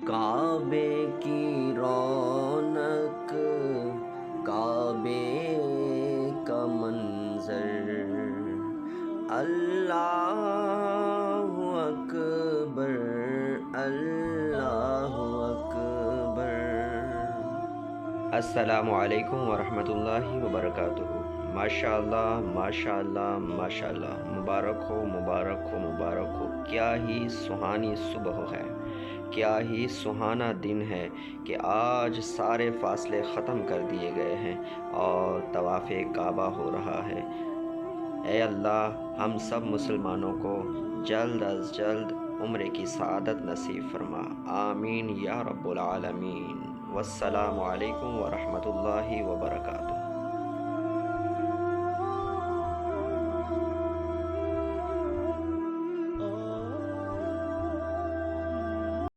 کعبے کی رونق، کعبے کا منظر، اللہ اکبر، اللہ اکبر۔ السلام علیکم ورحمۃ اللہ وبرکاتہ۔ ماشاء اللہ ماشاء اللہ ماشاء اللہ، مبارک ہو مبارک ہو مبارک ہو۔ کیا ہی سہانی صبح ہے، کیا ہی سہانا دن ہے کہ آج سارے فاصلے ختم کر دیے گئے ہیں اور طواف کعبہ ہو رہا ہے۔ اے اللہ، ہم سب مسلمانوں کو جلد از جلد عمرے کی سعادت نصیب فرما، آمین یا رب العالمین۔ والسلام علیکم ورحمۃ اللہ وبرکاتہ۔